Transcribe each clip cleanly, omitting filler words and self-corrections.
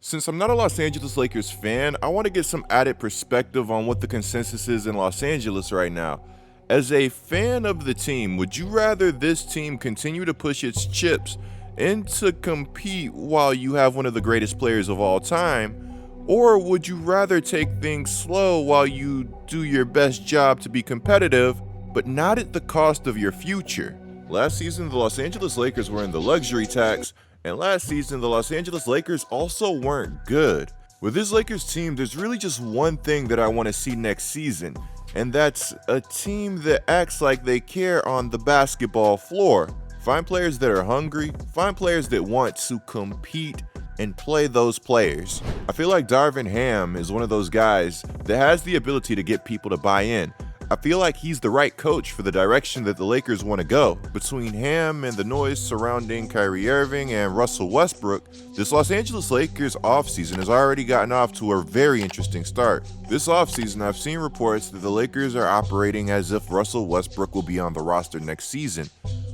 Since I'm not a Los Angeles Lakers fan, I want to get some added perspective on what the consensus is in Los Angeles right now. As a fan of the team, would you rather this team continue to push its chips and to compete while you have one of the greatest players of all time? Or would you rather take things slow while you do your best job to be competitive, but not at the cost of your future? Last season, the Los Angeles Lakers were in the luxury tax, and last season, the Los Angeles Lakers also weren't good. With this Lakers team, there's really just one thing that I want to see next season, and that's a team that acts like they care on the basketball floor. Find players that are hungry, find players that want to compete, and play those players. I feel like Darvin Ham is one of those guys that has the ability to get people to buy in. I feel like he's the right coach for the direction that the Lakers want to go. Between Ham and the noise surrounding Kyrie Irving and Russell Westbrook, this Los Angeles Lakers offseason has already gotten off to a very interesting start. This offseason, I've seen reports that the Lakers are operating as if Russell Westbrook will be on the roster next season,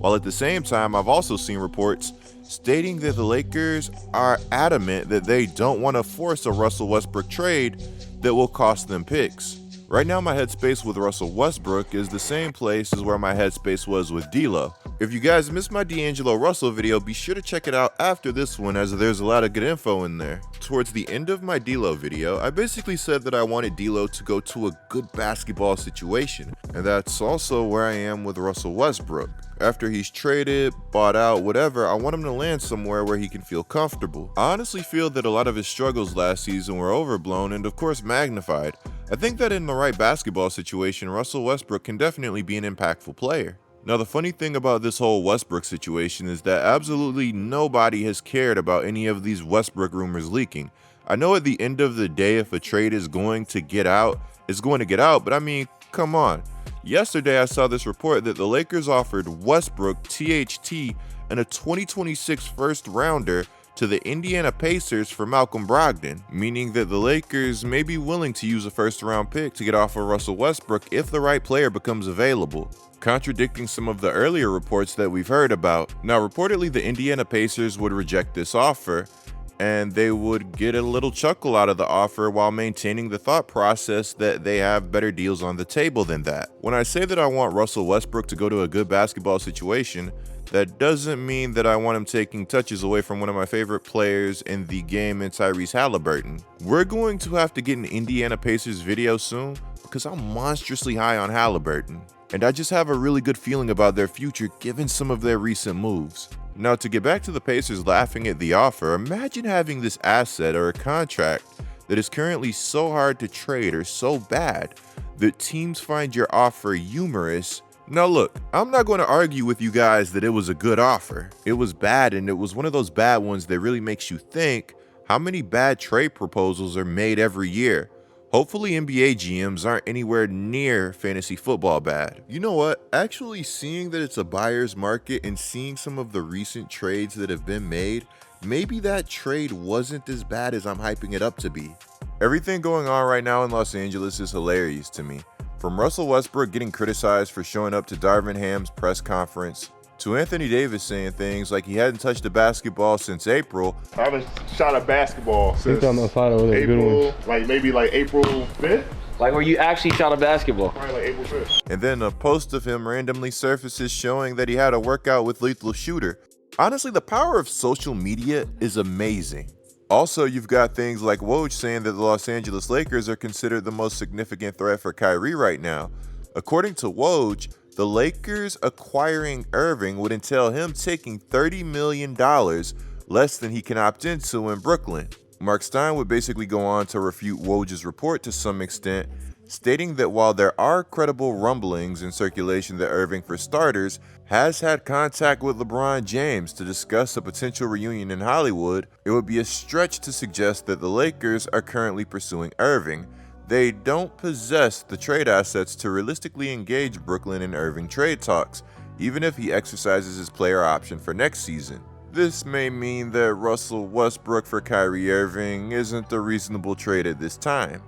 while at the same time, I've also seen reports stating that the Lakers are adamant that they don't want to force a Russell Westbrook trade that will cost them picks. Right now, my headspace with Russell Westbrook is the same place as where my headspace was with D'Lo. If you guys missed my D'Angelo Russell video, be sure to check it out after this one, as there's a lot of good info in there. Towards the end of my D'Lo video, I basically said that I wanted D'Lo to go to a good basketball situation, and that's also where I am with Russell Westbrook. After he's traded, bought out, whatever, I want him to land somewhere where he can feel comfortable. I honestly feel that a lot of his struggles last season were overblown and of course magnified. I think that in the right basketball situation, Russell Westbrook can definitely be an impactful player. Now, the funny thing about this whole Westbrook situation is that absolutely nobody has cared about any of these Westbrook rumors leaking. I know at the end of the day, if a trade is going to get out, it's going to get out, but I mean, come on. Yesterday, I saw this report that the Lakers offered Westbrook, THT, and a 2026 first rounder to the Indiana Pacers for Malcolm Brogdon, meaning that the Lakers may be willing to use a first-round pick to get off of Russell Westbrook if the right player becomes available, contradicting some of the earlier reports that we've heard about. Now, reportedly, the Indiana Pacers would reject this offer, and they would get a little chuckle out of the offer while maintaining the thought process that they have better deals on the table than that. When I say that I want Russell Westbrook to go to a good basketball situation, that doesn't mean that I want him taking touches away from one of my favorite players in the game in Tyrese Halliburton. We're going to have to get an Indiana Pacers video soon because I'm monstrously high on Halliburton, and I just have a really good feeling about their future given some of their recent moves. Now, to get back to the Pacers laughing at the offer, imagine having this asset or a contract that is currently so hard to trade or so bad that teams find your offer humorous. Now look, I'm not going to argue with you guys that it was a good offer. It was bad, and it was one of those bad ones that really makes you think how many bad trade proposals are made every year. Hopefully NBA GMs aren't anywhere near fantasy football bad. You know what? Actually seeing that it's a buyer's market and seeing some of the recent trades that have been made, maybe that trade wasn't as bad as I'm hyping it up to be. Everything going on right now in Los Angeles is hilarious to me. From Russell Westbrook getting criticized for showing up to Darvin Ham's press conference, to Anthony Davis saying things like he hadn't touched a basketball since April. I haven't shot a basketball since April, maybe April 5th. Like where you actually shot a basketball. Probably like April 5th. And then a post of him randomly surfaces showing that he had a workout with Lethal Shooter. Honestly, the power of social media is amazing. Also, you've got things like Woj saying that the Los Angeles Lakers are considered the most significant threat for Kyrie right now. According to Woj, the Lakers acquiring Irving would entail him taking $30 million less than he can opt into in Brooklyn. Mark Stein would basically go on to refute Woj's report to some extent, stating that while there are credible rumblings in circulation that Irving, for starters, has had contact with LeBron James to discuss a potential reunion in Hollywood, it would be a stretch to suggest that the Lakers are currently pursuing Irving. They don't possess the trade assets to realistically engage Brooklyn in Irving trade talks, even if he exercises his player option for next season. This may mean that Russell Westbrook for Kyrie Irving isn't a reasonable trade at this time.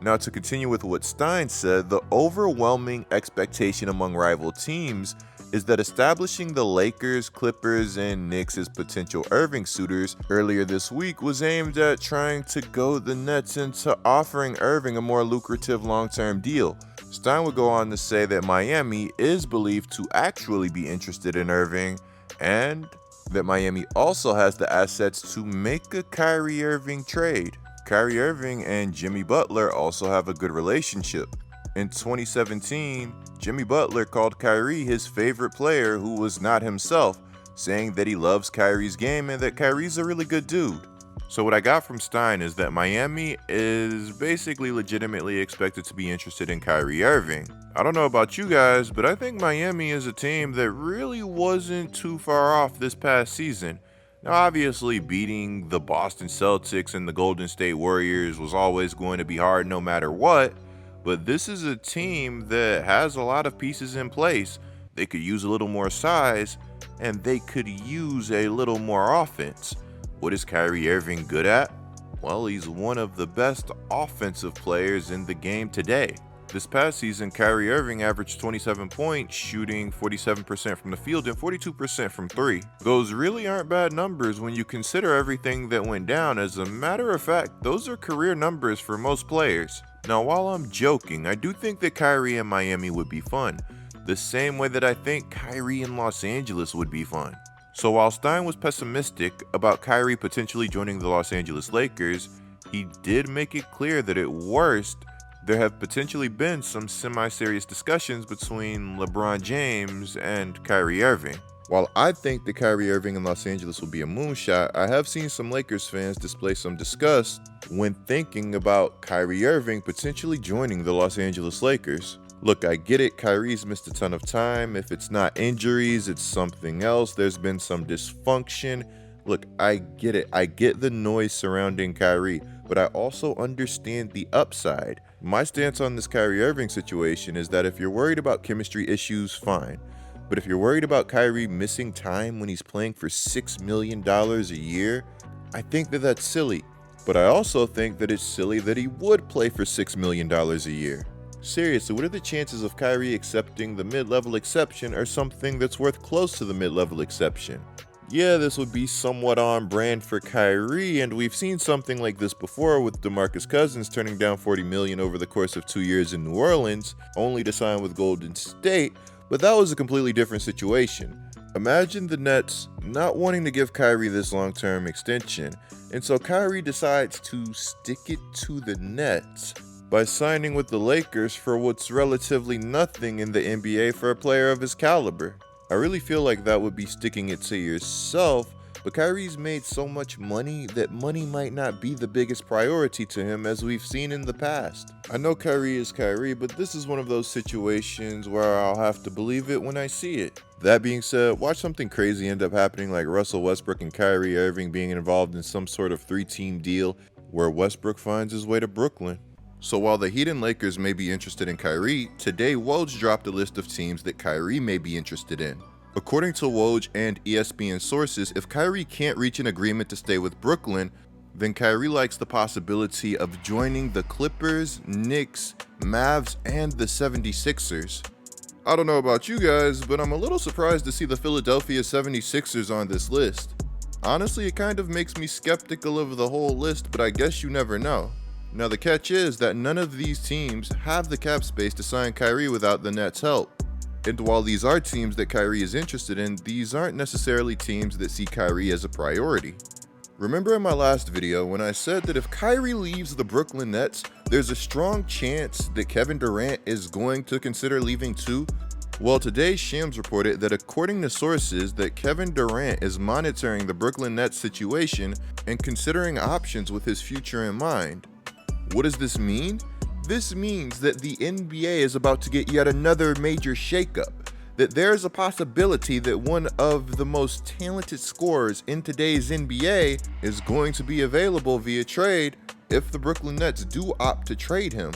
Now, to continue with what Stein said, the overwhelming expectation among rival teams is that establishing the Lakers, Clippers, and Knicks as potential Irving suitors earlier this week was aimed at trying to goad the Nets into offering Irving a more lucrative long-term deal. Stein would go on to say that Miami is believed to actually be interested in Irving, and that Miami also has the assets to make a Kyrie Irving trade. Kyrie Irving and Jimmy Butler also have a good relationship. In 2017, Jimmy Butler called Kyrie his favorite player who was not himself, saying that he loves Kyrie's game and that Kyrie's a really good dude. So what I got from Stein is that Miami is basically legitimately expected to be interested in Kyrie Irving. I don't know about you guys, but I think Miami is a team that really wasn't too far off this past season. Now obviously beating the Boston Celtics and the Golden State Warriors was always going to be hard no matter what, but this is a team that has a lot of pieces in place. They could use a little more size, and they could use a little more offense. What is Kyrie Irving good at? Well, he's one of the best offensive players in the game today. This past season, Kyrie Irving averaged 27 points, shooting 47% from the field and 42% from three. Those really aren't bad numbers when you consider everything that went down. As a matter of fact, those are career numbers for most players. Now, while I'm joking, I do think that Kyrie in Miami would be fun, the same way that I think Kyrie in Los Angeles would be fun. So while Stein was pessimistic about Kyrie potentially joining the Los Angeles Lakers, he did make it clear that at worst, there have potentially been some semi-serious discussions between LeBron James and Kyrie Irving. While I think that Kyrie Irving in Los Angeles will be a moonshot, I have seen some Lakers fans display some disgust when thinking about Kyrie Irving potentially joining the Los Angeles Lakers. Look, I get it, Kyrie's missed a ton of time. If it's not injuries, it's something else. There's been some dysfunction. Look, I get it. I get the noise surrounding Kyrie, but I also understand the upside. My stance on this Kyrie Irving situation is that if you're worried about chemistry issues, fine. But if you're worried about Kyrie missing time when he's playing for $6 million a year, I think that that's silly. But I also think that it's silly that he would play for $6 million a year. Seriously, what are the chances of Kyrie accepting the mid-level exception or something that's worth close to the mid-level exception? Yeah, this would be somewhat on brand for Kyrie, and we've seen something like this before with DeMarcus Cousins turning down $40 million over the course of 2 years in New Orleans, only to sign with Golden State, but that was a completely different situation. Imagine the Nets not wanting to give Kyrie this long-term extension, and so Kyrie decides to stick it to the Nets by signing with the Lakers for what's relatively nothing in the NBA for a player of his caliber. I really feel like that would be sticking it to yourself, but Kyrie's made so much money that money might not be the biggest priority to him as we've seen in the past. I know Kyrie is Kyrie, but this is one of those situations where I'll have to believe it when I see it. That being said, watch something crazy end up happening like Russell Westbrook and Kyrie Irving being involved in some sort of 3-team deal where Westbrook finds his way to Brooklyn. So while the Heat and Lakers may be interested in Kyrie, today Woj dropped a list of teams that Kyrie may be interested in. According to Woj and ESPN sources, if Kyrie can't reach an agreement to stay with Brooklyn, then Kyrie likes the possibility of joining the Clippers, Knicks, Mavs, and the 76ers. I don't know about you guys, but I'm a little surprised to see the Philadelphia 76ers on this list. Honestly, it kind of makes me skeptical of the whole list, but I guess you never know. Now the catch is that none of these teams have the cap space to sign Kyrie without the Nets' help. And while these are teams that Kyrie is interested in, these aren't necessarily teams that see Kyrie as a priority. Remember in my last video when I said that if Kyrie leaves the Brooklyn Nets, there's a strong chance that Kevin Durant is going to consider leaving too? Well, today Shams reported that according to sources that Kevin Durant is monitoring the Brooklyn Nets situation and considering options with his future in mind. What does this mean? This means that the NBA is about to get yet another major shakeup, that there's a possibility that one of the most talented scorers in today's NBA is going to be available via trade if the Brooklyn Nets do opt to trade him.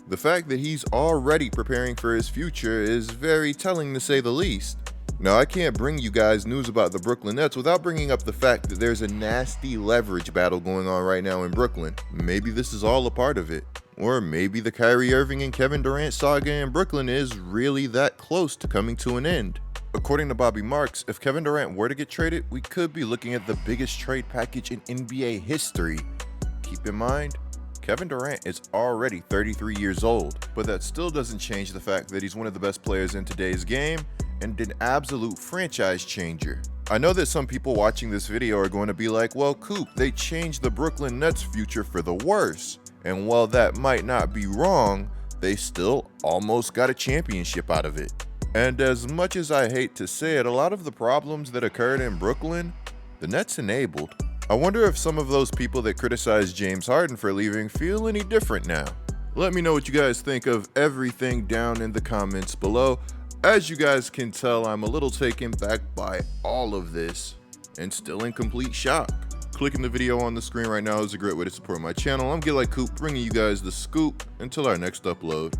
The fact that he's already preparing for his future is very telling to say the least. Now, I can't bring you guys news about the Brooklyn Nets without bringing up the fact that there's a nasty leverage battle going on right now in Brooklyn. Maybe this is all a part of it. Or maybe the Kyrie Irving and Kevin Durant saga in Brooklyn is really that close to coming to an end. According to Bobby Marks, if Kevin Durant were to get traded, we could be looking at the biggest trade package in NBA history. Keep in mind, Kevin Durant is already 33 years old, but that still doesn't change the fact that he's one of the best players in today's game and an absolute franchise changer. I know that some people watching this video are going to be like, well, Coop, they changed the Brooklyn Nets' future for the worse. And while that might not be wrong, they still almost got a championship out of it. And as much as I hate to say it, a lot of the problems that occurred in Brooklyn, the Nets enabled. I wonder if some of those people that criticized James Harden for leaving feel any different now. Let me know what you guys think of everything down in the comments below. As you guys can tell, I'm a little taken back by all of this and still in complete shock. Clicking the video on the screen right now is a great way to support my channel. I'm GetLikeCoop, bringing you guys the scoop. Until our next upload.